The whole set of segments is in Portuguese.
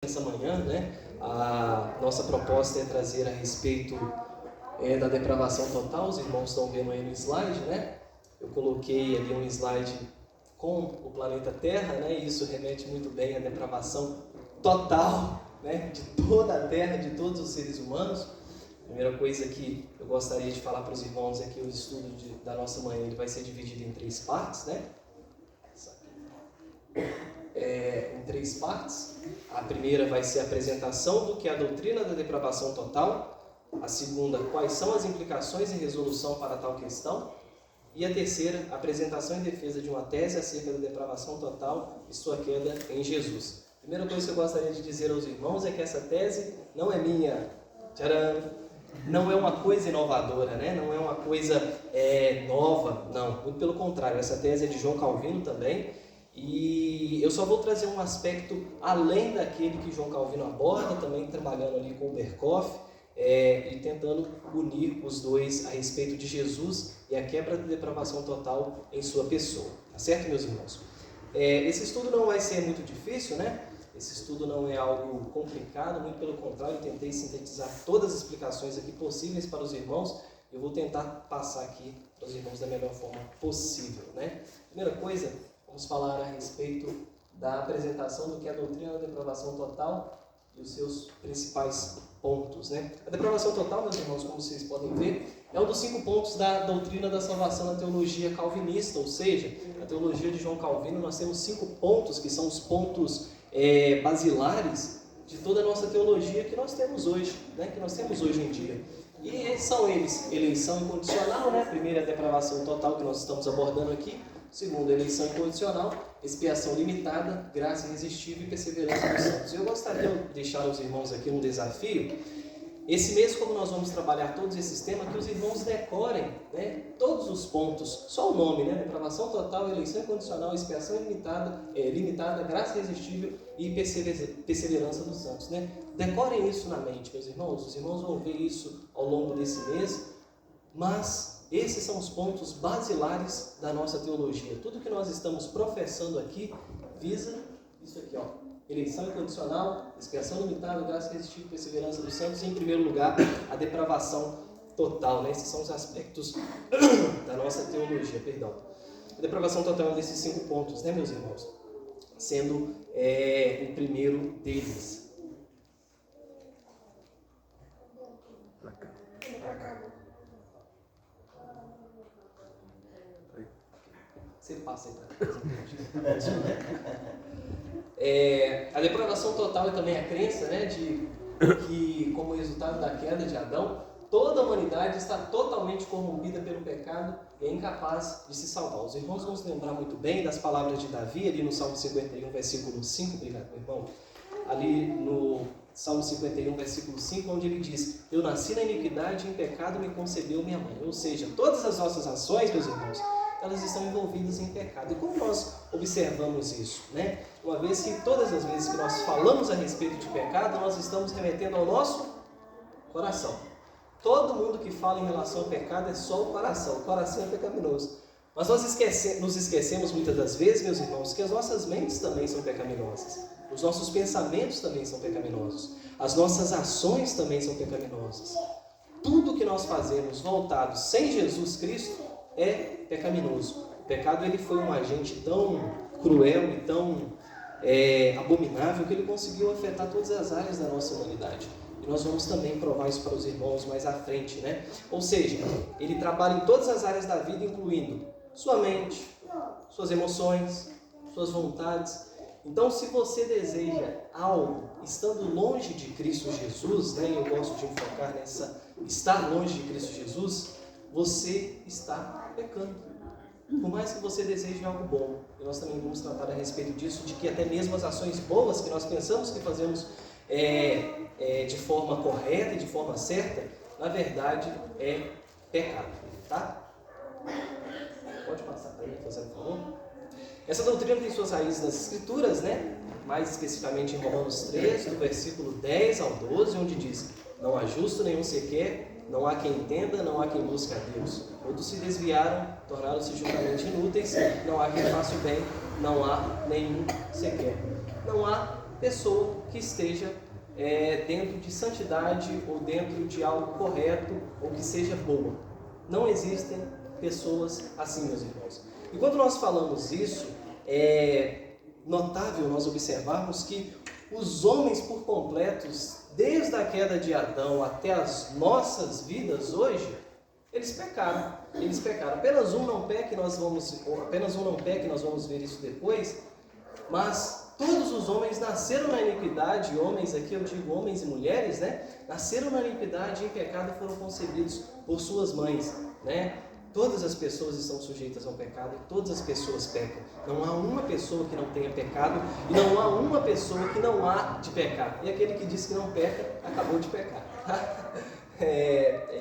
essa manhã, né? A nossa proposta é trazer a respeito da depravação total. Os irmãos estão vendo aí no slide, né? Eu coloquei ali um slide com o planeta Terra, né? E isso remete muito bem à depravação total, né? De toda a Terra, de todos os seres humanos. A primeira coisa que eu gostaria de falar para os irmãos é que o estudo da nossa manhã ele vai ser dividido em 3 partes, né? Em 3 partes. A primeira vai ser a apresentação do que é a doutrina da depravação total. A segunda, quais são as implicações e resolução para tal questão. E a terceira, a apresentação e defesa de uma tese acerca da depravação total e sua queda em Jesus. A primeira coisa que eu gostaria de dizer aos irmãos é que essa tese não é minha. Tcharam! Não é uma coisa inovadora, né? Não é uma coisa nova, não. Muito pelo contrário, essa tese é de João Calvino também. E eu só vou trazer um aspecto além daquele que João Calvino aborda, também trabalhando ali com o Berkhoff, e tentando unir os dois a respeito de Jesus e a quebra da depravação total em sua pessoa. Tá certo, meus irmãos? Esse estudo não vai ser muito difícil, né? Esse estudo não é algo complicado, muito pelo contrário, eu tentei sintetizar todas as explicações aqui possíveis para os irmãos. Eu vou tentar passar aqui para os irmãos da melhor forma possível, né? Primeira coisa, vamos falar a respeito da apresentação do que é a doutrina da depravação total e os seus principais pontos, né? A depravação total, meus irmãos, como vocês podem ver, é um dos 5 pontos da doutrina da salvação na teologia calvinista, ou seja, na teologia de João Calvino nós temos 5 pontos que são os pontos basilares de toda a nossa teologia que nós temos hoje, né? Que nós temos hoje em dia. E são eles: eleição incondicional, né? Primeiro, a depravação total que nós estamos abordando aqui. Segundo, eleição incondicional, expiação limitada, graça irresistível e perseverança dos santos. Eu gostaria de deixar aos irmãos aqui um desafio. Esse mês, como nós vamos trabalhar todos esses temas, que os irmãos decorem, né, todos os pontos, só o nome, né, depravação total, eleição incondicional, expiação limitada, graça irresistível e perseverança dos santos. Né? Decorem isso na mente, meus irmãos. Os irmãos vão ver isso ao longo desse mês, mas esses são os pontos basilares da nossa teologia. Tudo que nós estamos professando aqui visa isso aqui, ó. Eleição incondicional, expiação limitada, graça irresistível, perseverança dos santos e, em primeiro lugar, a depravação total. Né? Esses são os aspectos da nossa teologia, perdão. A depravação total é um desses 5 pontos, né, meus irmãos? Sendo o primeiro deles. Você passa aí. A depravação total é também a crença, né, de que, como resultado da queda de Adão, toda a humanidade está totalmente corrompida pelo pecado e é incapaz de se salvar. Os irmãos vão se lembrar muito bem das palavras de Davi, ali no Salmo 51, versículo 5, obrigado, meu irmão, ali no Salmo 51, versículo 5, onde ele diz: eu nasci na iniquidade e em pecado me concebeu minha mãe. Ou seja, todas as nossas ações, meus irmãos, elas estão envolvidas em pecado. E como nós observamos isso, né? Uma vez que todas as vezes que nós falamos a respeito de pecado, nós estamos remetendo ao nosso coração. Todo mundo que fala em relação ao pecado é só o coração é pecaminoso. Mas nós nos esquecemos muitas das vezes, meus irmãos, que as nossas mentes também são pecaminosas. Os nossos pensamentos também são pecaminosos. As nossas ações também são pecaminosas. Tudo que nós fazemos voltado sem Jesus Cristo é pecaminoso. O pecado ele foi um agente tão cruel e tão abominável que ele conseguiu afetar todas as áreas da nossa humanidade. E nós vamos também provar isso para os irmãos mais à frente, né? Ou seja, ele trabalha em todas as áreas da vida, incluindo sua mente, suas emoções, suas vontades. Então, se você deseja algo estando longe de Cristo Jesus, né? E eu gosto de enfocar nessa estar longe de Cristo Jesus, você está pecando. Por mais que você deseje algo bom, e nós também vamos tratar a respeito disso, de que até mesmo as ações boas que nós pensamos que fazemos de forma correta e de forma certa, na verdade é pecado, tá? Pode passar para ele, fazendo favor. Essa doutrina tem suas raízes nas Escrituras, né? Mais especificamente em Romanos 3, do versículo 10 ao 12, onde diz: não há justo nenhum sequer, não há quem entenda, não há quem busque a Deus. Todos se desviaram, tornaram-se juntamente inúteis, não há quem faça o bem, não há nenhum sequer. Não há pessoa que esteja dentro de santidade ou dentro de algo correto ou que seja boa. Não existem pessoas assim, meus irmãos. E quando nós falamos isso, é notável nós observarmos que os homens por completos, desde a queda de Adão até as nossas vidas hoje, eles pecaram. Apenas um não peca, nós vamos ver isso depois, mas todos os homens nasceram na iniquidade, homens aqui eu digo homens e mulheres, né? Nasceram na iniquidade e em pecado foram concebidos por suas mães, né? Todas as pessoas estão sujeitas ao pecado e todas as pessoas pecam. Não há uma pessoa que não tenha pecado e não há uma pessoa que não há de pecar. E aquele que diz que não peca, acabou de pecar.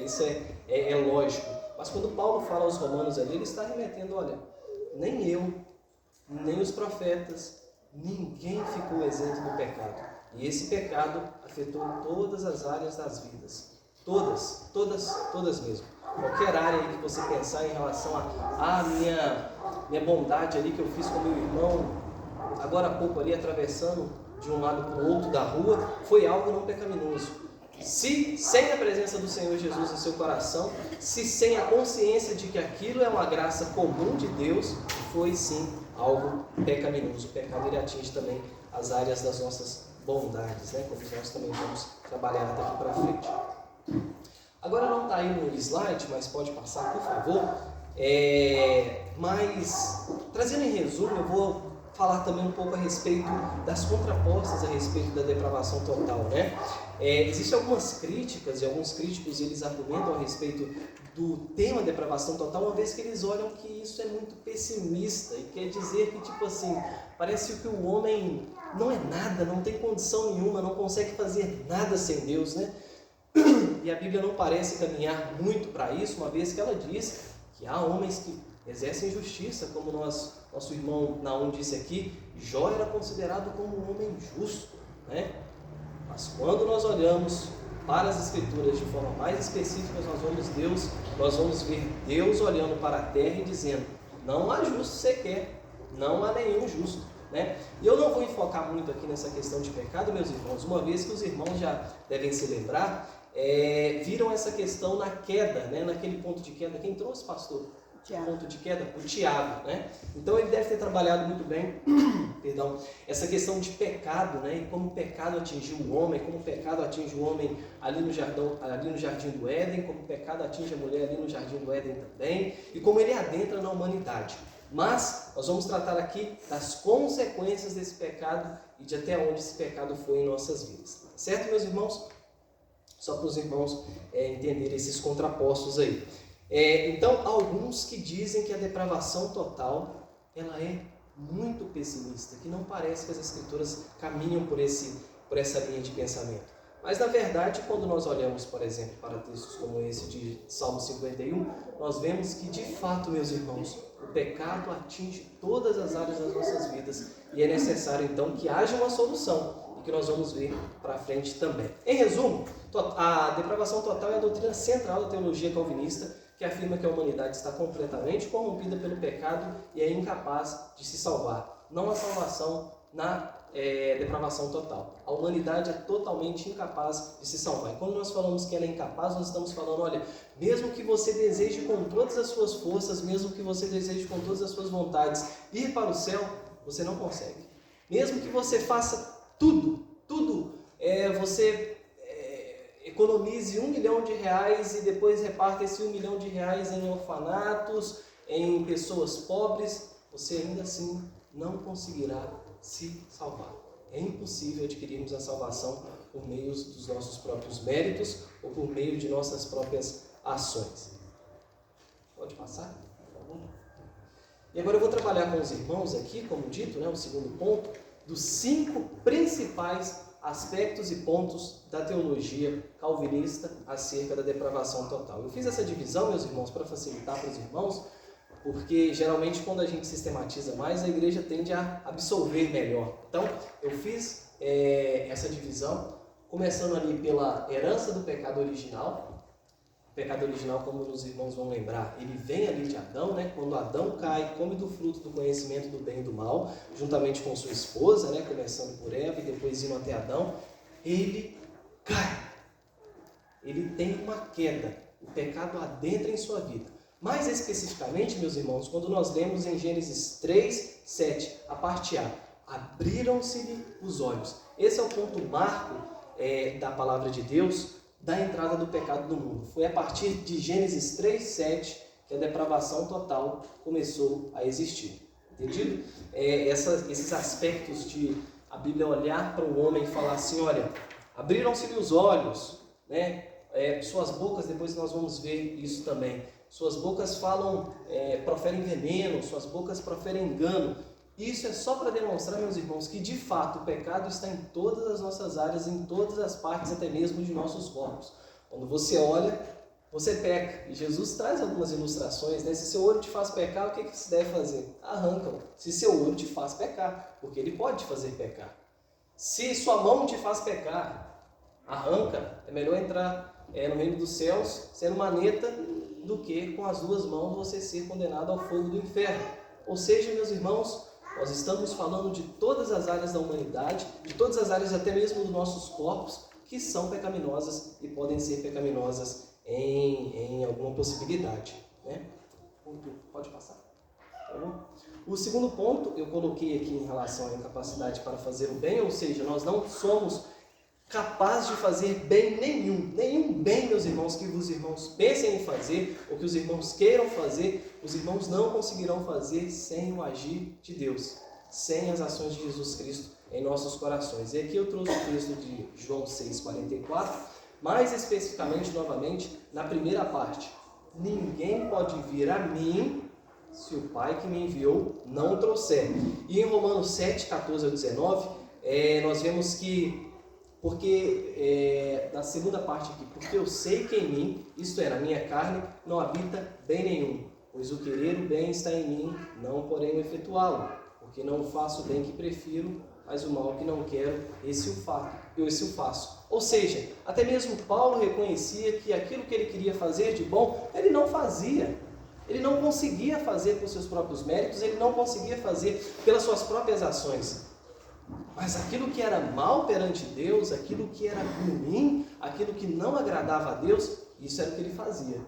Isso é lógico. Mas quando Paulo fala aos romanos ali, ele está remetendo, olha, nem eu, nem os profetas, ninguém ficou isento do pecado. E esse pecado afetou todas as áreas das vidas. Todas mesmo. Qualquer área aí que você pensar em relação a minha bondade ali que eu fiz com meu irmão, agora há pouco ali atravessando de um lado para o outro da rua, foi algo não pecaminoso. Se sem a presença do Senhor Jesus em seu coração, se sem a consciência de que aquilo é uma graça comum de Deus, foi sim algo pecaminoso. O pecado ele atinge também as áreas das nossas bondades, né? Como nós também vamos trabalhar daqui para frente. Agora não está aí no slide, mas pode passar, por favor. Mas, trazendo em resumo, eu vou falar também um pouco a respeito das contrapostas a respeito da depravação total, né? Existem algumas críticas e alguns críticos eles argumentam a respeito do tema depravação total, uma vez que eles olham que isso é muito pessimista e quer dizer que, tipo assim, parece que o homem não é nada, não tem condição nenhuma, não consegue fazer nada sem Deus, né? E a Bíblia não parece caminhar muito para isso, uma vez que ela diz que há homens que exercem justiça, como nosso irmão Naum disse aqui, Jó era considerado como um homem justo, né? Mas quando nós olhamos para as Escrituras de forma mais específica, nós vamos ver Deus olhando para a terra e dizendo, não há justo sequer, não há nenhum justo, né? E eu não vou enfocar muito aqui nessa questão de pecado, meus irmãos, uma vez que os irmãos já devem se lembrar, viram essa questão na queda, né? Naquele ponto de queda. Quem trouxe, pastor? Ponto de queda? O Tiago, né? Então ele deve ter trabalhado muito bem essa questão de pecado, né? E como o pecado atingiu o homem, como o pecado atinge o homem ali no jardim do Éden, como o pecado atinge a mulher ali no jardim do Éden também, e como ele adentra na humanidade. Mas nós vamos tratar aqui das consequências desse pecado e de até onde esse pecado foi em nossas vidas. Certo, meus irmãos? Só para os irmãos entenderem esses contrapostos aí. Então, há alguns que dizem que a depravação total ela é muito pessimista, que não parece que as Escrituras caminham por essa linha de pensamento. Mas, na verdade, quando nós olhamos, por exemplo, para textos como esse de Salmo 51, nós vemos que, de fato, meus irmãos, o pecado atinge todas as áreas das nossas vidas e é necessário, então, que haja uma solução. Que nós vamos ver para frente também. Em resumo, a depravação total é a doutrina central da teologia calvinista, que afirma que a humanidade está completamente corrompida pelo pecado e é incapaz de se salvar. Não há salvação na depravação total. A humanidade é totalmente incapaz de se salvar. E quando nós falamos que ela é incapaz, nós estamos falando, olha, mesmo que você deseje com todas as suas forças, mesmo que você deseje com todas as suas vontades ir para o céu, você não consegue. Mesmo que você faça tudo, você economize R$1 milhão e depois reparta esse R$1 milhão em orfanatos, em pessoas pobres, você ainda assim não conseguirá se salvar. É impossível adquirirmos a salvação por meio dos nossos próprios méritos ou por meio de nossas próprias ações. Pode passar, por favor? E agora eu vou trabalhar com os irmãos aqui, como dito, né, o segundo ponto, dos 5 principais aspectos e pontos da teologia calvinista acerca da depravação total. Eu fiz essa divisão, meus irmãos, para facilitar para os irmãos, porque geralmente quando a gente sistematiza mais, a igreja tende a absorver melhor. Então, eu fiz essa divisão, começando ali pela herança do pecado original, pecado original, como os irmãos vão lembrar, ele vem ali de Adão, né? Quando Adão cai, come do fruto do conhecimento do bem e do mal, juntamente com sua esposa, né? Começando por Eva e depois indo até Adão, ele cai. Ele tem uma queda. O pecado adentra em sua vida. Mais especificamente, meus irmãos, quando nós lemos em Gênesis 3, 7, a parte A, abriram-se-lhe os olhos. Esse é o ponto marco da palavra de Deus, da entrada do pecado no mundo. Foi a partir de Gênesis 3, 7 que a depravação total começou a existir. Entendido? Esses aspectos de a Bíblia olhar para o homem e falar assim, olha, abriram-se-lhe os olhos, né? Suas bocas, depois nós vamos ver isso também, suas bocas falam, proferem veneno, suas bocas proferem engano. Isso é só para demonstrar, meus irmãos, que de fato o pecado está em todas as nossas áreas, em todas as partes, até mesmo de nossos corpos. Quando você olha, você peca. E Jesus traz algumas ilustrações, né? Se seu olho te faz pecar, o que se deve fazer? Arranca-o. Se seu olho te faz pecar, porque ele pode te fazer pecar. Se sua mão te faz pecar, arranca. É melhor entrar no reino dos céus sendo maneta do que com as duas mãos você ser condenado ao fogo do inferno. Ou seja, meus irmãos, nós estamos falando de todas as áreas da humanidade, de todas as áreas até mesmo dos nossos corpos, que são pecaminosas e podem ser pecaminosas em alguma possibilidade, né? Pode passar. Tá bom? O segundo ponto eu coloquei aqui em relação à incapacidade para fazer o bem, ou seja, nós não somos capazes de fazer bem nenhum bem, meus irmãos, que os irmãos pensem em fazer, ou que os irmãos queiram fazer, os irmãos não conseguirão fazer sem o agir de Deus, sem as ações de Jesus Cristo em nossos corações. E aqui eu trouxe o texto de João 6,44, mais especificamente, novamente, na primeira parte. Ninguém pode vir a mim se o Pai que me enviou não o trouxer. E em Romanos 7, 14 a 19, nós vemos que na segunda parte aqui, porque eu sei que em mim, isto é, na minha carne, não habita bem nenhum, pois o querer o bem está em mim, não porém o efetuá-lo, porque não faço o bem que prefiro, mas o mal que não quero, esse o faço. Ou seja, até mesmo Paulo reconhecia que aquilo que ele queria fazer de bom, ele não fazia. Ele não conseguia fazer por seus próprios méritos, ele não conseguia fazer pelas suas próprias ações. Mas aquilo que era mal perante Deus, aquilo que era ruim, aquilo que não agradava a Deus, isso era o que ele fazia.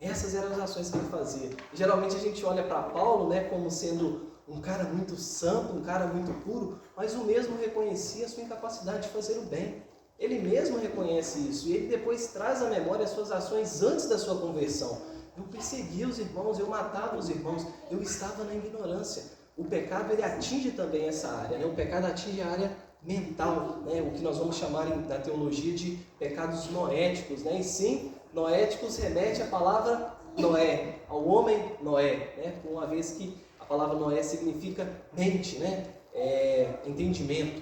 Essas eram as ações que ele fazia. E, geralmente a gente olha para Paulo, né, como sendo um cara muito santo, um cara muito puro, mas o mesmo reconhecia a sua incapacidade de fazer o bem. Ele mesmo reconhece isso e ele depois traz à memória as suas ações antes da sua conversão. Eu perseguia os irmãos, eu matava os irmãos, eu estava na ignorância. O pecado, ele atinge também essa área, né? O pecado atinge a área mental, né? O que nós vamos chamar na teologia de pecados noéticos, né? E sim, noéticos remete à palavra Noé, ao homem Noé, né? Uma vez que a palavra Noé significa mente, né? Entendimento,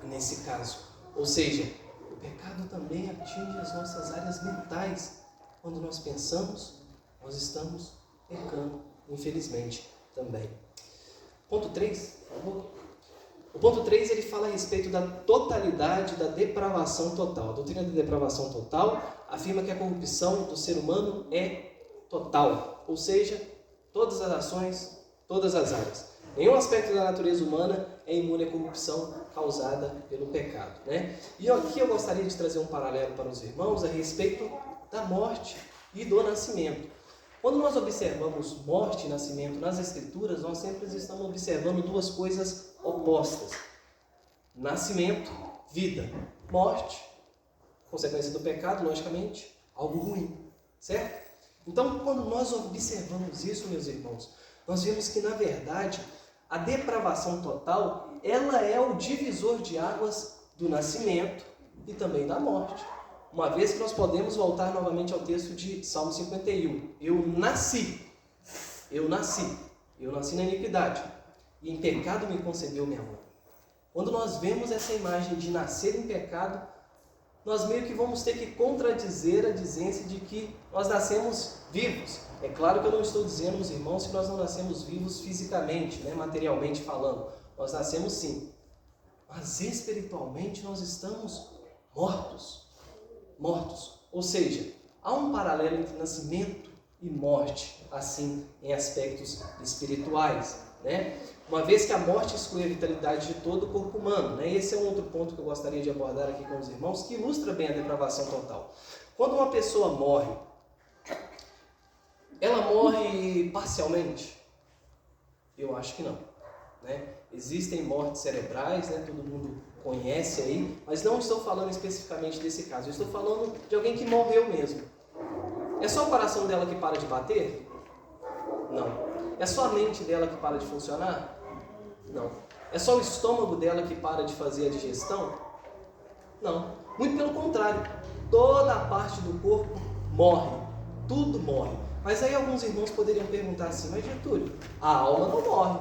nesse caso. Ou seja, o pecado também atinge as nossas áreas mentais. Quando nós pensamos, nós estamos pecando, infelizmente, também. Ponto 3, por favor. O ponto 3, ele fala a respeito da totalidade da depravação total. A doutrina da depravação total afirma que a corrupção do ser humano é total, ou seja, todas as ações, todas as áreas. Nenhum aspecto da natureza humana é imune à corrupção causada pelo pecado, né? E aqui eu gostaria de trazer um paralelo para os irmãos a respeito da morte e do nascimento. Quando nós observamos morte e nascimento nas Escrituras, nós sempre estamos observando duas coisas opostas. Nascimento, vida. Morte, consequência do pecado, logicamente, algo ruim, certo? Então, quando nós observamos isso, meus irmãos, nós vemos que, na verdade, a depravação total, ela é o divisor de águas do nascimento e também da morte. Uma vez que nós podemos voltar novamente ao texto de Salmo 51. Eu nasci na iniquidade, e em pecado me concebeu minha mãe. Quando nós vemos essa imagem de nascer em pecado, nós meio que vamos ter que contradizer a dizência de que nós nascemos vivos. É claro que eu não estou dizendo, meus irmãos, que nós não nascemos vivos fisicamente, né, materialmente falando. Nós nascemos sim, mas espiritualmente nós estamos mortos. Ou seja, há um paralelo entre nascimento e morte, assim, em aspectos espirituais, né? Uma vez que a morte exclui a vitalidade de todo o corpo humano, né? Esse é um outro ponto que eu gostaria de abordar aqui com os irmãos, que ilustra bem a depravação total. Quando uma pessoa morre, ela morre parcialmente? Eu acho que não, né? Existem mortes cerebrais, né? Todo mundo conhece aí, mas não estou falando especificamente desse caso, eu estou falando de alguém que morreu mesmo. É só o coração dela que para de bater? Não. É só a mente dela que para de funcionar? Não. É só o estômago dela que para de fazer a digestão? Não. Muito pelo contrário. Toda a parte do corpo morre. Tudo morre. Mas aí alguns irmãos poderiam perguntar assim, mas Getúlio, a alma não morre.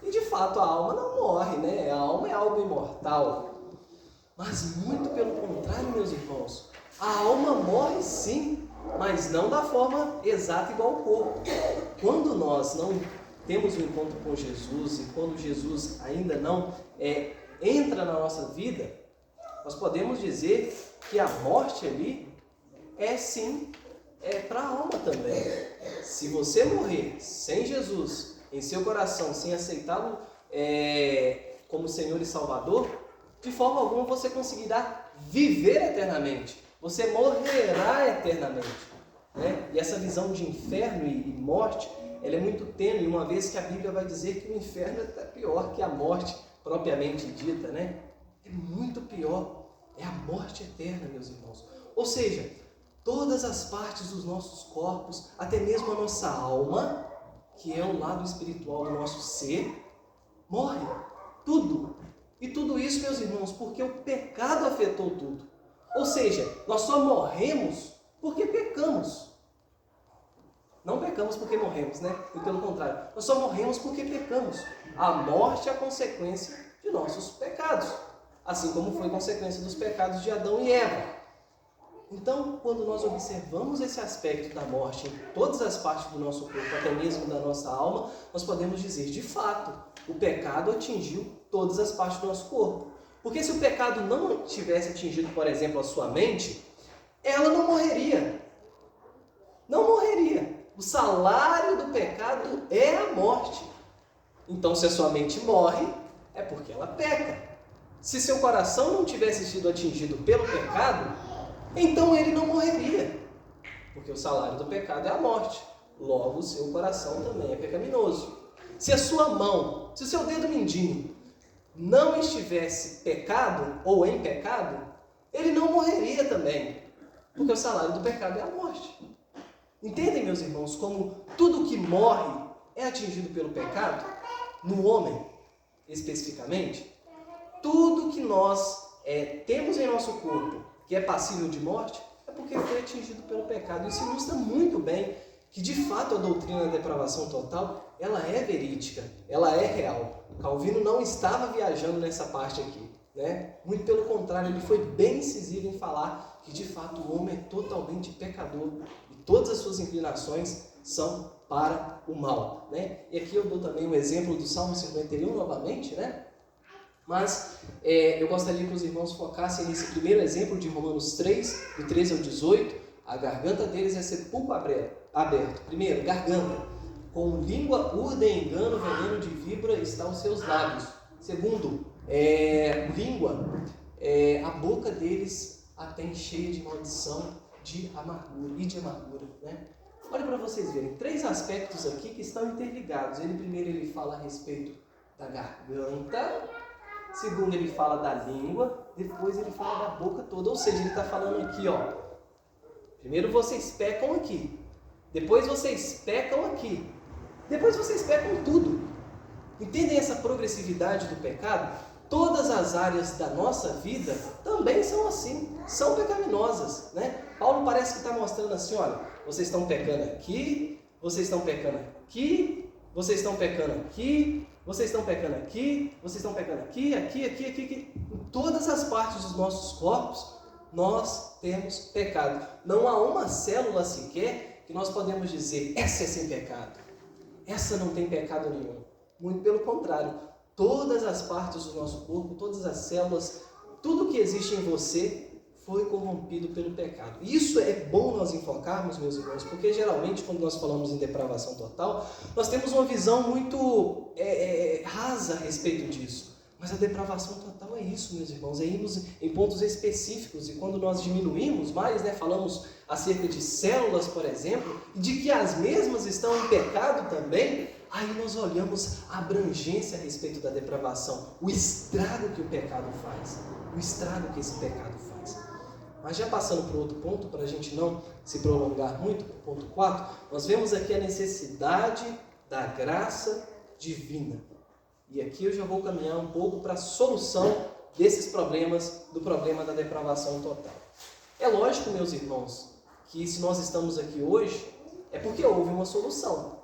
E de fato a alma não morre, né? A alma é algo imortal. Mas muito pelo contrário, meus irmãos. A alma morre sim, mas não da forma exata igual ao corpo. Quando nós não temos um encontro com Jesus e quando Jesus ainda não entra na nossa vida, nós podemos dizer que a morte ali é sim para a alma também. Se você morrer sem Jesus em seu coração, sem aceitá-lo como Senhor e Salvador, de forma alguma você conseguirá viver eternamente. Você morrerá eternamente, né? E essa visão de inferno e morte, ela é muito tênue, uma vez que a Bíblia vai dizer que o inferno é pior que a morte propriamente dita, né? É muito pior, é a morte eterna, meus irmãos. Ou seja, todas as partes dos nossos corpos, até mesmo a nossa alma, que é o lado espiritual do nosso ser, morre. Tudo. E tudo isso, meus irmãos, porque o pecado afetou tudo. Ou seja, nós só morremos porque pecamos. Não pecamos porque morremos, né? E pelo contrário, nós só morremos porque pecamos. A morte é a consequência de nossos pecados, assim como foi consequência dos pecados de Adão e Eva. Então, quando nós observamos esse aspecto da morte em todas as partes do nosso corpo, até mesmo da nossa alma, nós podemos dizer, de fato, o pecado atingiu todas as partes do nosso corpo. Porque se o pecado não tivesse atingido, por exemplo, a sua mente, ela não morreria. Não morreria. O salário do pecado é a morte. Então, se a sua mente morre, é porque ela peca. Se seu coração não tivesse sido atingido pelo pecado, então ele não morreria. Porque o salário do pecado é a morte. Logo, o seu coração também é pecaminoso. Se a sua mão, se o seu dedo mindinho não estivesse pecado ou em pecado, ele não morreria também, porque o salário do pecado é a morte. Entendem, meus irmãos, como tudo que morre é atingido pelo pecado? No homem, especificamente, tudo que nós temos em nosso corpo que é passível de morte, é porque foi atingido pelo pecado. Isso ilustra muito bem que, de fato, a doutrina da depravação total, ela é verídica, ela é real. Calvino não estava viajando nessa parte aqui, né? Muito pelo contrário, ele foi bem incisivo em falar que, de fato, o homem é totalmente pecador e todas as suas inclinações são para o mal, né? E aqui eu dou também o exemplo do Salmo 51 novamente, né? Mas eu gostaria que os irmãos focassem nesse primeiro exemplo de Romanos 3, do 13 ao 18. A garganta deles é sepulcro aberto. Primeiro, garganta. Com língua urdem engano, veneno de víbora está aos seus lábios. Segundo, língua, a boca deles a tem cheia de maldição de amargura, né? Olha para vocês verem, 3 aspectos aqui que estão interligados. Primeiro ele fala a respeito da garganta, segundo ele fala da língua, depois ele fala da boca toda. Ou seja, ele está falando aqui, ó, primeiro vocês pecam aqui, depois vocês pecam aqui, depois vocês pecam tudo. Entendem essa progressividade do pecado? Todas as áreas da nossa vida também são assim, são pecaminosas, né? Paulo parece que está mostrando assim, olha, vocês estão pecando aqui, vocês estão pecando aqui, vocês estão pecando aqui, vocês estão pecando aqui, vocês estão pecando aqui, aqui. Em todas as partes dos nossos corpos, nós temos pecado. Não há uma célula sequer que nós podemos dizer, essa é sem pecado, essa não tem pecado nenhum. Muito pelo contrário, todas as partes do nosso corpo, todas as células, tudo que existe em você foi corrompido pelo pecado. Isso é bom nós enfocarmos, meus irmãos, porque geralmente quando nós falamos em depravação total, nós temos uma visão muito rasa a respeito disso. Mas a depravação total é isso, meus irmãos, é irmos em pontos específicos. E quando nós diminuímos mais, falamos acerca de células, por exemplo, e de que as mesmas estão em pecado também, aí nós olhamos a abrangência a respeito da depravação, o estrago que o pecado faz, o estrago que esse pecado faz. Mas já passando para outro ponto, para a gente não se prolongar muito, ponto 4, nós vemos aqui a necessidade da graça divina. E aqui eu já vou caminhar um pouco para a solução desses problemas, do problema da depravação total. É lógico, meus irmãos, que se nós estamos aqui hoje, é porque houve uma solução.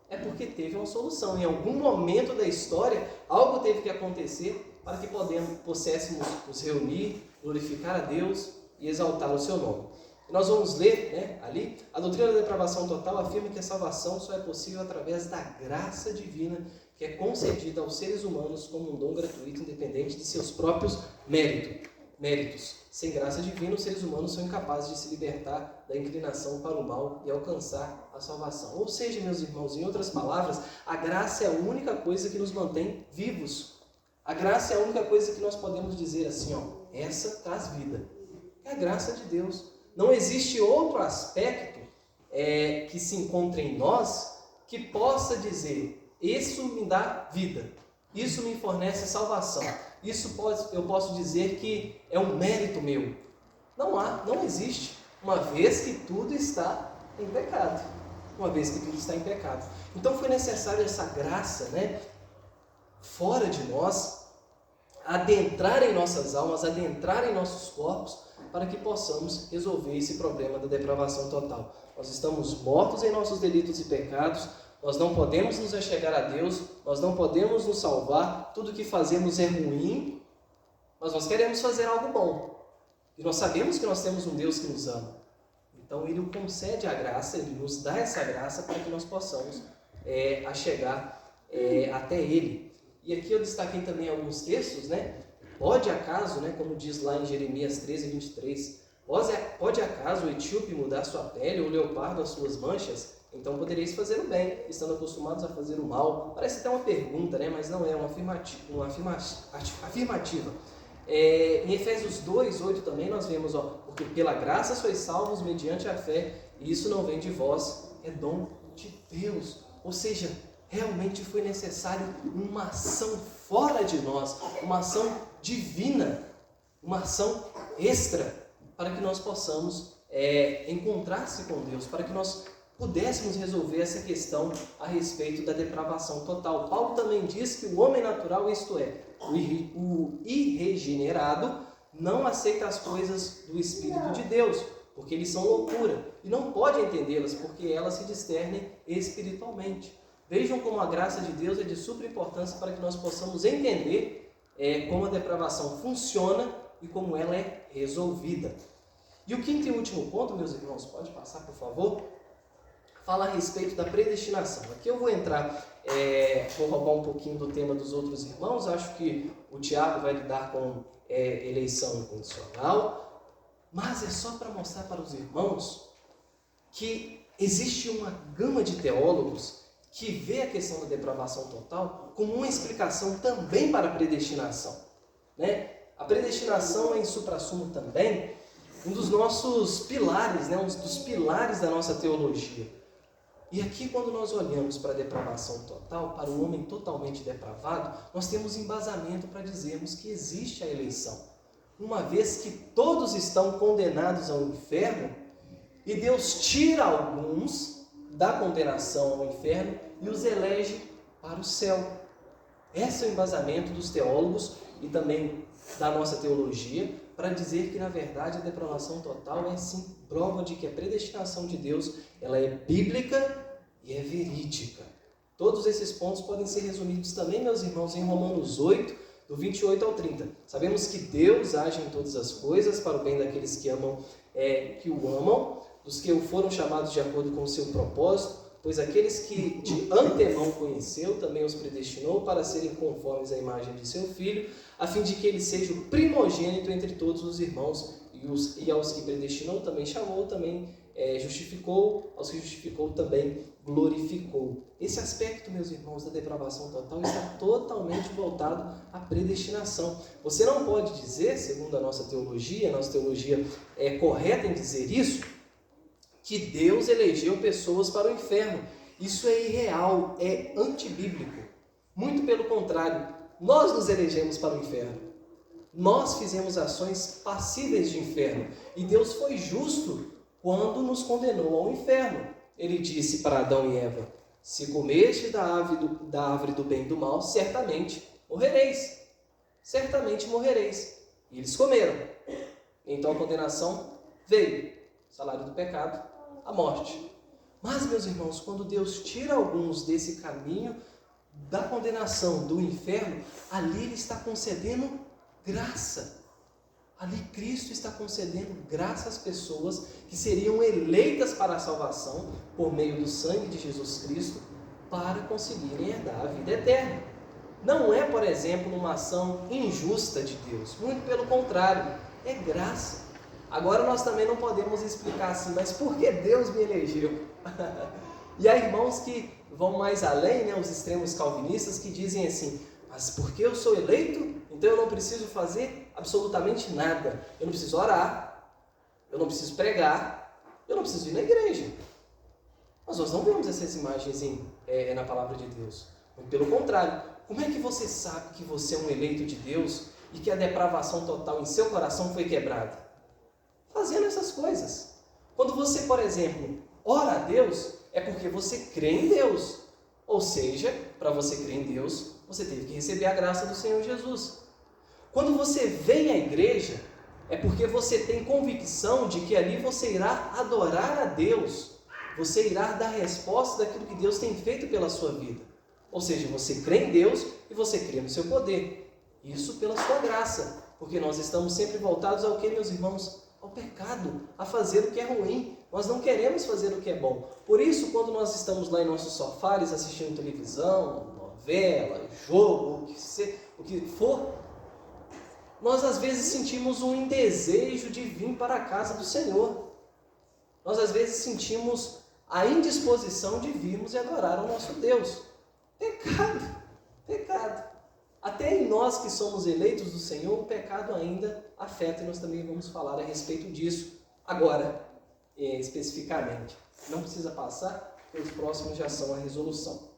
É porque teve uma solução. Em algum momento da história, algo teve que acontecer para que pudéssemos nos reunir, glorificar a Deus e exaltar o seu nome. E nós vamos ler, ali, a doutrina da depravação total afirma que a salvação só é possível através da graça divina que é concedida aos seres humanos como um dom gratuito, independente de seus próprios méritos. Sem graça divina, os seres humanos são incapazes de se libertar da inclinação para o mal e alcançar a salvação. Ou seja, meus irmãos, em outras palavras, a graça é a única coisa que nos mantém vivos. A graça é a única coisa que nós podemos dizer assim, essa traz vida. É a graça de Deus. Não existe outro aspecto que se encontre em nós que possa dizer: isso me dá vida, isso me fornece salvação, eu posso dizer que é um mérito meu. Não existe, uma vez que tudo está em pecado. Então foi necessário essa graça, fora de nós, adentrar em nossas almas, adentrar em nossos corpos, para que possamos resolver esse problema da depravação total. Nós estamos mortos em nossos delitos e pecados, nós não podemos nos achegar a Deus, nós não podemos nos salvar, tudo que fazemos é ruim, mas nós queremos fazer algo bom. E nós sabemos que nós temos um Deus que nos ama. Então Ele concede a graça, Ele nos dá essa graça para que nós possamos achegar até Ele. E aqui eu destaquei também alguns textos, Pode acaso, como diz lá em Jeremias 13, 23, pode acaso o etíope mudar sua pele ou o leopardo as suas manchas? Então podereis fazer o bem, estando acostumados a fazer o mal. Parece até uma pergunta, mas não é uma afirmativa. Em Efésios 2, 8 também nós vemos, porque pela graça sois salvos mediante a fé, e isso não vem de vós, é dom de Deus. Ou seja, realmente foi necessário uma ação fora de nós, uma ação divina, uma ação extra, para que nós possamos encontrar-se com Deus, para que nós pudéssemos resolver essa questão a respeito da depravação total. Paulo também diz que o homem natural, isto é, o irregenerado, não aceita as coisas do Espírito de Deus, porque eles são loucura, e não pode entendê-las, porque elas se discernem espiritualmente. Vejam como a graça de Deus é de super importância para que nós possamos entender como a depravação funciona e como ela é resolvida. E o quinto e último ponto, meus irmãos, pode passar, por favor? Fala a respeito da predestinação. Aqui eu vou entrar, vou roubar um pouquinho do tema dos outros irmãos. Acho que o Tiago vai lidar com eleição incondicional, mas é só para mostrar para os irmãos que existe uma gama de teólogos que vê a questão da depravação total como uma explicação também para a predestinação. A predestinação é, em suprassumo também, um dos nossos pilares, um dos pilares da nossa teologia. E aqui, quando nós olhamos para a depravação total, para o homem totalmente depravado, nós temos embasamento para dizermos que existe a eleição. Uma vez que todos estão condenados ao inferno, e Deus tira alguns da condenação ao inferno e os elege para o céu. Esse é o embasamento dos teólogos e também da nossa teologia, para dizer que, na verdade, a depravação total é, sim, prova de que a predestinação de Deus ela é bíblica e é verídica. Todos esses pontos podem ser resumidos também, meus irmãos, em Romanos 8, do 28 ao 30. Sabemos que Deus age em todas as coisas para o bem daqueles que o amam, dos que o foram chamados de acordo com o seu propósito, pois aqueles que de antemão conheceu, também os predestinou para serem conformes à imagem de seu Filho, a fim de que ele seja o primogênito entre todos os irmãos. e aos que predestinou também chamou, também justificou, aos que justificou também glorificou. Esse aspecto, meus irmãos, da depravação total está totalmente voltado à predestinação. Você não pode dizer, segundo a nossa teologia é correta em dizer isso, que Deus elegeu pessoas para o inferno. Isso é irreal, é antibíblico. Muito pelo contrário, nós nos elegemos para o inferno. Nós fizemos ações passíveis de inferno. E Deus foi justo quando nos condenou ao inferno. Ele disse para Adão e Eva: se comerdes da árvore do bem e do mal, certamente morrereis. Certamente morrereis. E eles comeram. Então a condenação veio. O salário do pecado, a morte. Mas, meus irmãos, quando Deus tira alguns desse caminho da condenação, do inferno, ali Ele está concedendo graça. Ali Cristo está concedendo graça às pessoas que seriam eleitas para a salvação por meio do sangue de Jesus Cristo para conseguirem herdar a vida eterna. Não é, por exemplo, uma ação injusta de Deus. Muito pelo contrário, é graça. Agora nós também não podemos explicar assim, mas por que Deus me elegeu? E há irmãos que vão mais além, os extremos calvinistas, que dizem assim: mas porque eu sou eleito, então eu não preciso fazer absolutamente nada. Eu não preciso orar, eu não preciso pregar, eu não preciso ir na igreja. Mas nós não vemos essas imagens na palavra de Deus. Muito pelo contrário, como é que você sabe que você é um eleito de Deus e que a depravação total em seu coração foi quebrada? Fazendo essas coisas. Quando você, por exemplo, ora a Deus, é porque você crê em Deus. Ou seja, para você crer em Deus, você teve que receber a graça do Senhor Jesus. Quando você vem à igreja, é porque você tem convicção de que ali você irá adorar a Deus. Você irá dar resposta daquilo que Deus tem feito pela sua vida. Ou seja, você crê em Deus e você crê no seu poder. Isso pela sua graça. Porque nós estamos sempre voltados ao que, meus irmãos? Ao pecado, a fazer o que é ruim. Nós não queremos fazer o que é bom. Por isso, quando nós estamos lá em nossos sofares assistindo televisão, novela, jogo, o que for, nós às vezes sentimos um desejo de vir para a casa do Senhor. Nós às vezes sentimos a indisposição de virmos e adorar ao nosso Deus. Pecado, pecado. Até em nós que somos eleitos do Senhor, o pecado ainda afeta, e nós também vamos falar a respeito disso agora, especificamente. Não precisa passar, porque os próximos já são a resolução.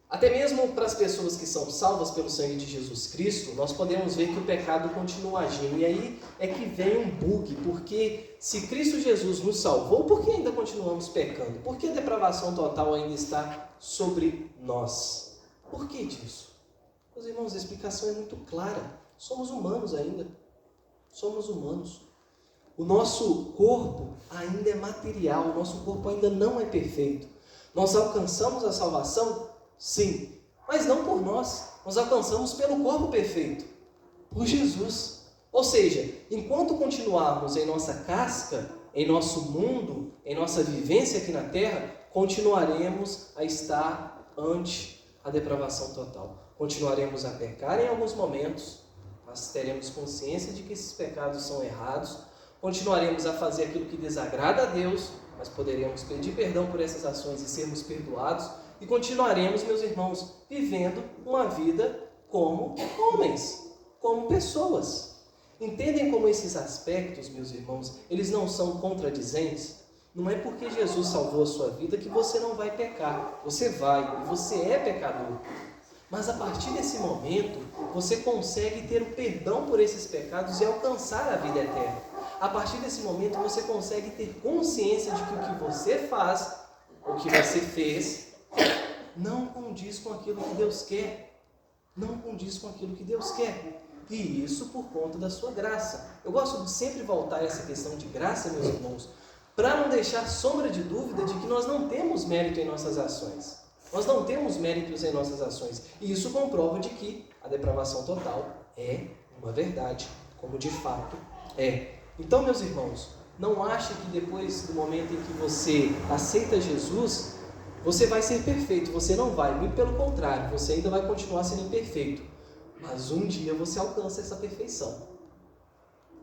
Até mesmo para as pessoas que são salvas pelo sangue de Jesus Cristo, nós podemos ver que o pecado continua agindo. E aí é que vem um bug, porque se Cristo Jesus nos salvou, por que ainda continuamos pecando? Por que a depravação total ainda está sobre nós? Por que disso? Meus irmãos, a explicação é muito clara. Somos humanos ainda. Somos humanos. O nosso corpo ainda é material, o nosso corpo ainda não é perfeito. Nós alcançamos a salvação? Sim, mas não por nós. Nós alcançamos pelo corpo perfeito, por Jesus. Ou seja, enquanto continuarmos em nossa casca, em nosso mundo, em nossa vivência aqui na terra, continuaremos a estar ante a depravação total. Continuaremos a pecar em alguns momentos, mas teremos consciência de que esses pecados são errados. Continuaremos a fazer aquilo que desagrada a Deus, mas poderemos pedir perdão por essas ações e sermos perdoados. E continuaremos, meus irmãos, vivendo uma vida como homens, como pessoas. Entendem como esses aspectos, meus irmãos, eles não são contradizentes? Não é porque Jesus salvou a sua vida que você não vai pecar. Você vai, e você é pecador. Mas a partir desse momento, você consegue ter o perdão por esses pecados e alcançar a vida eterna. A partir desse momento, você consegue ter consciência de que o que você faz, o que você fez, não condiz com aquilo que Deus quer. Não condiz com aquilo que Deus quer. E isso por conta da sua graça. Eu gosto de sempre voltar a essa questão de graça, meus irmãos, para não deixar sombra de dúvida de que nós não temos mérito em nossas ações. Nós não temos méritos em nossas ações. E isso comprova de que a depravação total é uma verdade, como de fato é. Então, meus irmãos, não ache que depois do momento em que você aceita Jesus, você vai ser perfeito. Você não vai, muito pelo contrário, você ainda vai continuar sendo imperfeito. Mas um dia você alcança essa perfeição.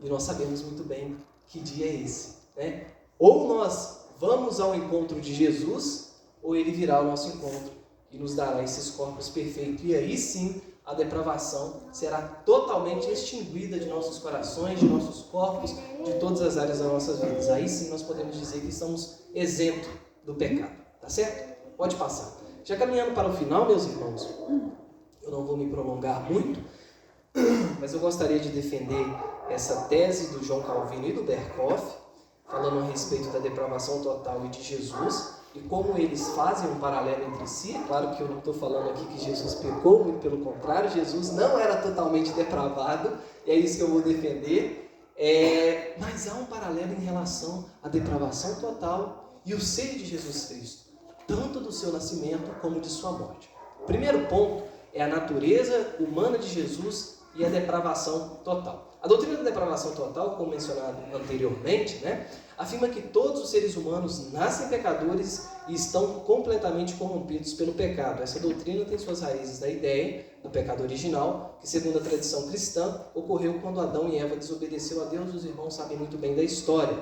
E nós sabemos muito bem que dia é esse, né? Ou nós vamos ao encontro de Jesus, ou ele virá ao nosso encontro e nos dará esses corpos perfeitos. E aí sim, a depravação será totalmente extinguida de nossos corações, de nossos corpos, de todas as áreas das nossas vidas. Aí sim nós podemos dizer que estamos isentos do pecado. Tá certo? Pode passar. Já caminhando para o final, meus irmãos, eu não vou me prolongar muito, mas eu gostaria de defender essa tese do João Calvino e do Berkhoff, falando a respeito da depravação total e de Jesus, e como eles fazem um paralelo entre si. É claro que eu não estou falando aqui que Jesus pecou, muito pelo contrário, Jesus não era totalmente depravado, e é isso que eu vou defender, mas há um paralelo em relação à depravação total e o ser de Jesus Cristo, tanto do seu nascimento como de sua morte. O primeiro ponto é a natureza humana de Jesus e a depravação total. A doutrina da depravação total, como mencionado anteriormente, afirma que todos os seres humanos nascem pecadores e estão completamente corrompidos pelo pecado. Essa doutrina tem suas raízes na ideia do pecado original, que segundo a tradição cristã, ocorreu quando Adão e Eva desobedeceu a Deus. Os irmãos sabem muito bem da história,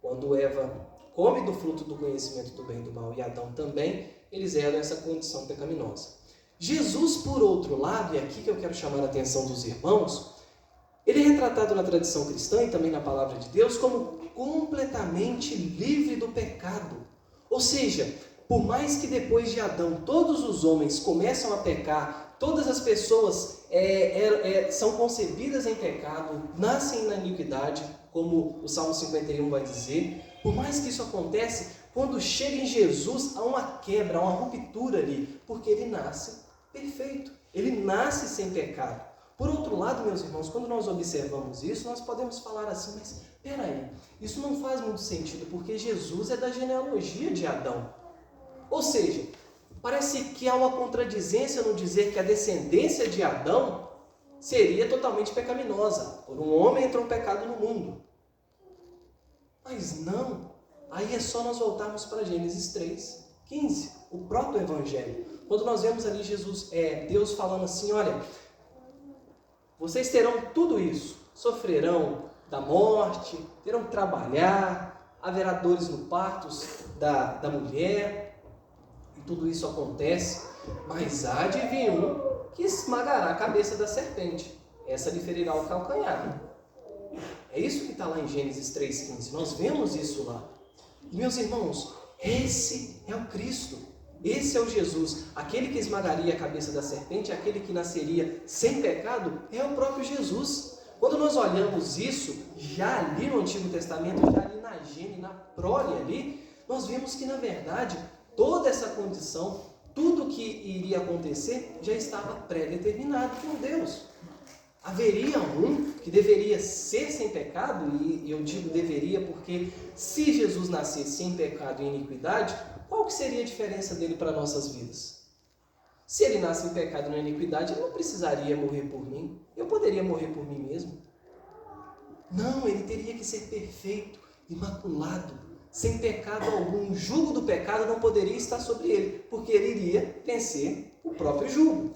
Quando Eva come do fruto do conhecimento do bem e do mal, e Adão também, eles herdam essa condição pecaminosa. Jesus, por outro lado, e aqui que eu quero chamar a atenção dos irmãos, ele é retratado na tradição cristã e também na palavra de Deus como completamente livre do pecado. Ou seja, por mais que depois de Adão todos os homens começam a pecar, todas as pessoas são concebidas em pecado, nascem na iniquidade, como o Salmo 51 vai dizer, por mais que isso acontece, quando chega em Jesus há uma quebra, há uma ruptura ali, porque ele nasce perfeito, ele nasce sem pecado. Por outro lado, meus irmãos, quando nós observamos isso, nós podemos falar assim, mas peraí, isso não faz muito sentido, porque Jesus é da genealogia de Adão. Ou seja, parece que há uma contradizência no dizer que a descendência de Adão seria totalmente pecaminosa. Por um homem entrou o pecado no mundo. Mas não, aí é só nós voltarmos para Gênesis 3:15, o próprio Evangelho. Quando nós vemos ali Deus falando assim, olha, vocês terão tudo isso, sofrerão da morte, terão que trabalhar, haverá dores no parto da mulher, e tudo isso acontece, mas há de vir um que esmagará a cabeça da serpente, essa lhe ferirá o calcanhar. É isso que está lá em Gênesis 3:15, nós vemos isso lá. E meus irmãos, esse é o Cristo, esse é o Jesus, aquele que esmagaria a cabeça da serpente, aquele que nasceria sem pecado, é o próprio Jesus. Quando nós olhamos isso, já ali no Antigo Testamento, já ali na Gênesis, na prole ali, nós vemos que na verdade, toda essa condição, tudo que iria acontecer, já estava pré-determinado por Deus. Haveria um que deveria ser sem pecado, e eu digo deveria porque se Jesus nascesse sem pecado e iniquidade, qual que seria a diferença dele para nossas vidas? Se ele nasce em pecado e na iniquidade, ele não precisaria morrer por mim. Eu poderia morrer por mim mesmo. Não, ele teria que ser perfeito, imaculado, sem pecado algum. O jugo do pecado não poderia estar sobre ele, porque ele iria vencer o próprio jugo,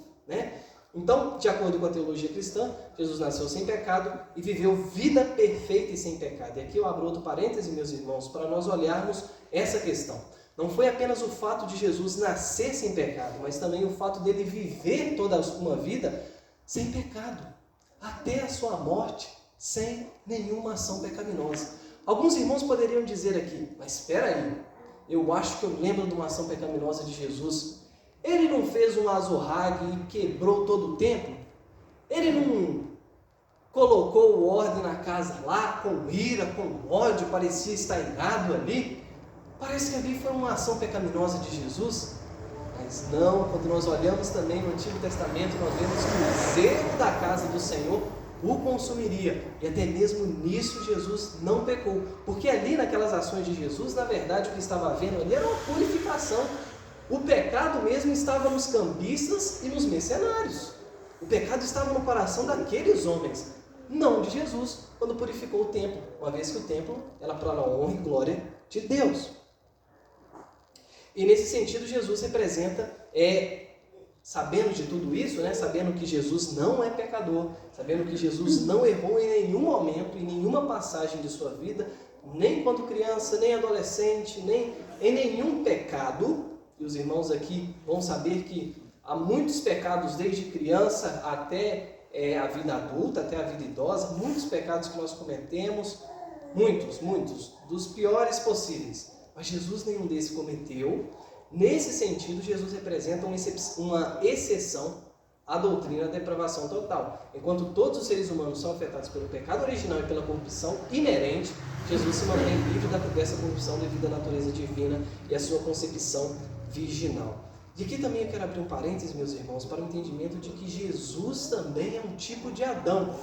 Então, de acordo com a teologia cristã, Jesus nasceu sem pecado e viveu vida perfeita e sem pecado. E aqui eu abro outro parêntese, meus irmãos, para nós olharmos essa questão. Não foi apenas o fato de Jesus nascer sem pecado, mas também o fato dele viver toda uma vida sem pecado, até a sua morte, sem nenhuma ação pecaminosa. Alguns irmãos poderiam dizer aqui, mas espera aí, eu acho que eu lembro de uma ação pecaminosa de Jesus. Ele não fez um azorrague e quebrou todo o templo? Ele não colocou ordem na casa lá, com ira, com ódio, parecia estar irado ali? Parece que ali foi uma ação pecaminosa de Jesus. Mas não, quando nós olhamos também no Antigo Testamento, nós vemos que o zelo da casa do Senhor o consumiria. E até mesmo nisso Jesus não pecou. Porque ali naquelas ações de Jesus, na verdade o que estava havendo ali era uma purificação. O pecado mesmo estava nos cambistas e nos mercenários. O pecado estava no coração daqueles homens, não de Jesus, quando purificou o templo, uma vez que o templo era para a honra e glória de Deus. E nesse sentido, Jesus representa sabendo de tudo isso, né? Sabendo que Jesus não é pecador, sabendo que Jesus não errou em nenhum momento, em nenhuma passagem de sua vida, nem quando criança, nem adolescente, nem em nenhum pecado. E os irmãos aqui vão saber que há muitos pecados desde criança até a vida adulta, até a vida idosa, muitos pecados que nós cometemos, muitos, dos piores possíveis. Mas Jesus nenhum desses cometeu. Nesse sentido, Jesus representa uma exceção à doutrina da depravação total. Enquanto todos os seres humanos são afetados pelo pecado original e pela corrupção inerente, Jesus se mantém livre dessa corrupção devido à natureza divina e à sua concepção virginal. E aqui também eu quero abrir um parênteses, meus irmãos, para o entendimento de que Jesus também é um tipo de Adão.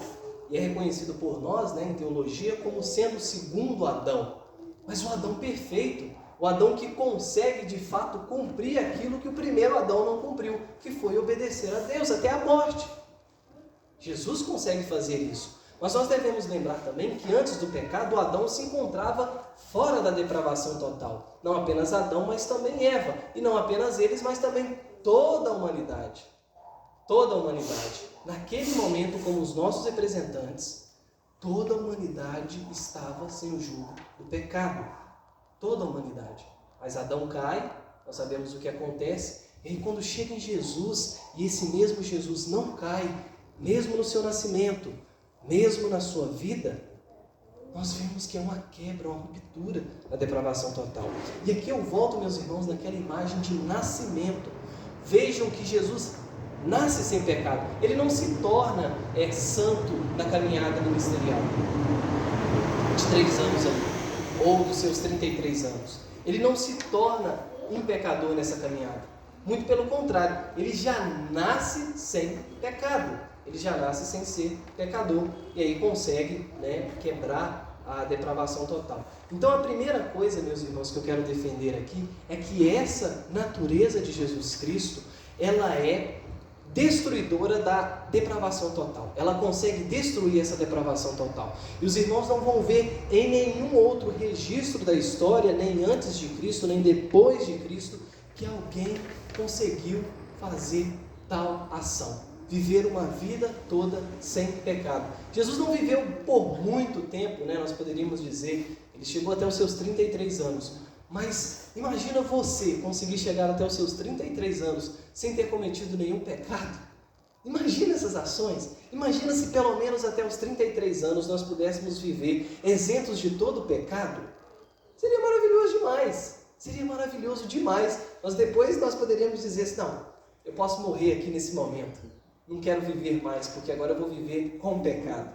E é reconhecido por nós, né, em teologia, como sendo o segundo Adão. Mas o Adão perfeito, o Adão que consegue de fato cumprir aquilo que o primeiro Adão não cumpriu, que foi obedecer a Deus até a morte. Jesus consegue fazer isso. Mas nós devemos lembrar também que antes do pecado, Adão se encontrava fora da depravação total. Não apenas Adão, mas também Eva. E não apenas eles, mas também toda a humanidade. Toda a humanidade. Naquele momento, como os nossos representantes, toda a humanidade estava sem o jugo do pecado. Toda a humanidade. Mas Adão cai, nós sabemos o que acontece. E aí quando chega em Jesus, e esse mesmo Jesus não cai, mesmo no seu nascimento, mesmo na sua vida, nós vemos que é uma quebra, uma ruptura da depravação total. E aqui eu volto, meus irmãos, naquela imagem de nascimento. Vejam que Jesus nasce sem pecado. Ele não se torna santo na caminhada ministerial de 3 anos ali, ou dos seus 33 anos. Ele não se torna um pecador nessa caminhada. Muito pelo contrário, ele já nasce sem pecado. Ele já nasce sem ser pecador. E aí consegue, quebrar a depravação total. Então a primeira coisa, meus irmãos, que eu quero defender aqui é que essa natureza de Jesus Cristo, ela é destruidora da depravação total. Ela consegue destruir essa depravação total. E os irmãos não vão ver em nenhum outro registro da história, nem antes de Cristo, nem depois de Cristo, que alguém conseguiu fazer tal ação. Viver uma vida toda sem pecado. Jesus não viveu por muito tempo, nós poderíamos dizer, ele chegou até os seus 33 anos. Mas imagina você conseguir chegar até os seus 33 anos sem ter cometido nenhum pecado. Imagina essas ações. Imagina se pelo menos até os 33 anos nós pudéssemos viver isentos de todo pecado. Seria maravilhoso demais. Seria maravilhoso demais. Mas depois nós poderíamos dizer assim, não, eu posso morrer aqui nesse momento. Não quero viver mais, porque agora eu vou viver com o pecado.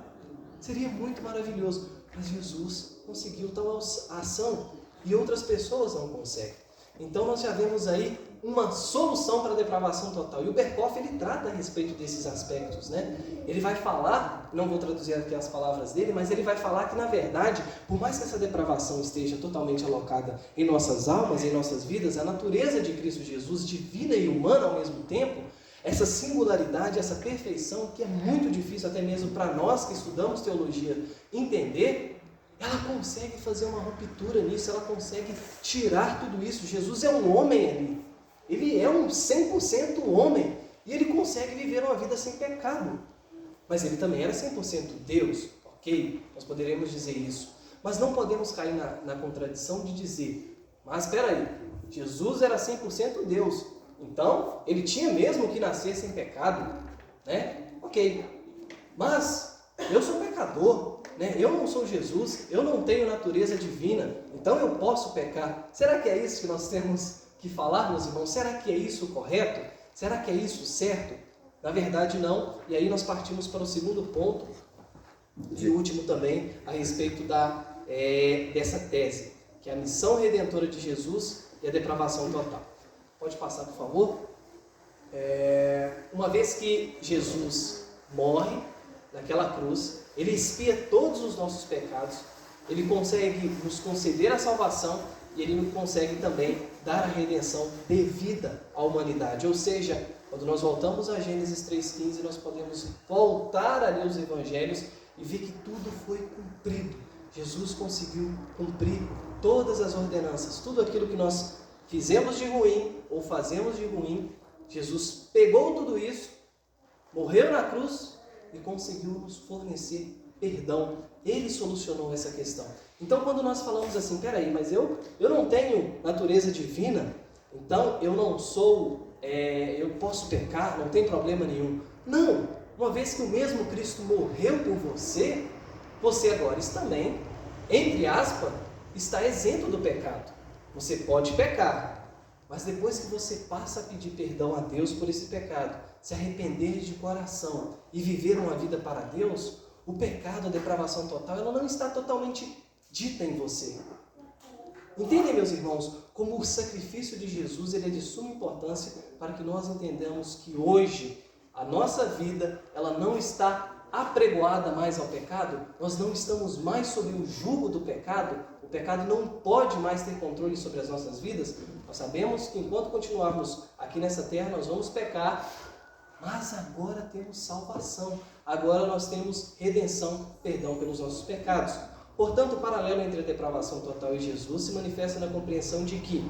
Seria muito maravilhoso. Mas Jesus conseguiu tal ação e outras pessoas não conseguem. Então nós já vemos aí uma solução para a depravação total. E o Berkhoff, ele trata a respeito desses aspectos, Ele vai falar, não vou traduzir aqui as palavras dele, mas ele vai falar que, na verdade, por mais que essa depravação esteja totalmente alocada em nossas almas, em nossas vidas, a natureza de Cristo Jesus, divina e humana ao mesmo tempo, essa singularidade, essa perfeição, que é muito difícil até mesmo para nós que estudamos teologia entender, ela consegue fazer uma ruptura nisso, ela consegue tirar tudo isso. Jesus é um homem ali, ele é um 100% homem, e ele consegue viver uma vida sem pecado. Mas ele também era 100% Deus, ok? Nós poderíamos dizer isso. Mas não podemos cair na contradição de dizer, mas espera aí, Jesus era 100% Deus, então ele tinha mesmo que nascer sem pecado, Ok, mas eu sou pecador, eu não sou Jesus, eu não tenho natureza divina, então eu posso pecar. Será que é isso que nós temos que falar, meus irmãos? Será que é isso correto? Será que é isso certo? Na verdade não, e aí nós partimos para o segundo ponto, e último também, a respeito dessa tese, que é a missão redentora de Jesus e a depravação total. Pode passar, por favor? Uma vez que Jesus morre naquela cruz, ele expia todos os nossos pecados, ele consegue nos conceder a salvação e ele consegue também dar a redenção devida à humanidade. Ou seja, quando nós voltamos a Gênesis 3,15, nós podemos voltar a ler os evangelhos e ver que tudo foi cumprido. Jesus conseguiu cumprir todas as ordenanças, tudo aquilo que nós fizemos de ruim ou fazemos de ruim, Jesus pegou tudo isso, morreu na cruz e conseguiu nos fornecer perdão. Ele solucionou essa questão. Então, quando nós falamos assim, peraí, mas eu não tenho natureza divina, então eu não sou, eu posso pecar, não tem problema nenhum. Não, uma vez que o mesmo Cristo morreu por você, você agora também, entre aspas, está isento do pecado. Você pode pecar, mas depois que você passa a pedir perdão a Deus por esse pecado, se arrepender de coração e viver uma vida para Deus, o pecado, a depravação total, ela não está totalmente dita em você. Entendem, meus irmãos, como o sacrifício de Jesus ele é de suma importância para que nós entendamos que hoje a nossa vida ela não está apregoada mais ao pecado, nós não estamos mais sob o jugo do pecado, o pecado não pode mais ter controle sobre as nossas vidas. Nós sabemos que enquanto continuarmos aqui nessa terra, nós vamos pecar, mas agora temos salvação, agora nós temos redenção, perdão pelos nossos pecados. Portanto, o paralelo entre a depravação total e Jesus se manifesta na compreensão de que,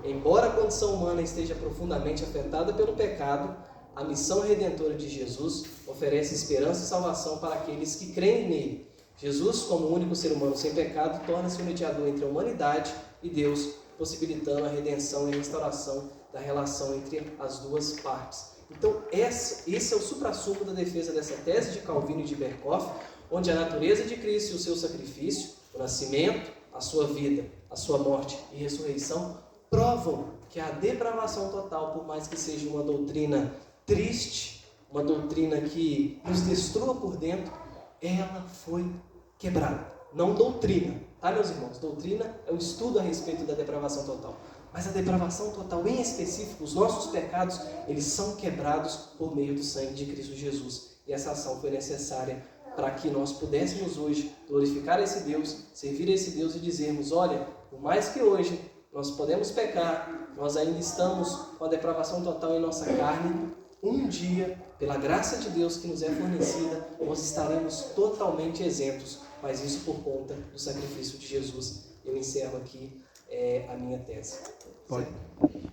embora a condição humana esteja profundamente afetada pelo pecado, a missão redentora de Jesus oferece esperança e salvação para aqueles que creem nele. Jesus, como o único ser humano sem pecado, torna-se o mediador entre a humanidade e Deus, possibilitando a redenção e a restauração da relação entre as duas partes. Então, esse é o suprassumo da defesa dessa tese de Calvino e de Berkhoff, onde a natureza de Cristo e o seu sacrifício, o nascimento, a sua vida, a sua morte e ressurreição, provam que a depravação total, por mais que seja uma doutrina triste, uma doutrina que nos destrua por dentro, ela foi quebrada. Não doutrina, tá, meus irmãos? Doutrina é o estudo a respeito da depravação total. Mas a depravação total, em específico, os nossos pecados, eles são quebrados por meio do sangue de Cristo Jesus. E essa ação foi necessária para que nós pudéssemos hoje glorificar esse Deus, servir a esse Deus e dizermos, olha, por mais que hoje nós podemos pecar, nós ainda estamos com a depravação total em nossa carne, um dia, pela graça de Deus que nos é fornecida, nós estaremos totalmente isentos, mas isso por conta do sacrifício de Jesus. Eu encerro aqui a minha tese. Pode.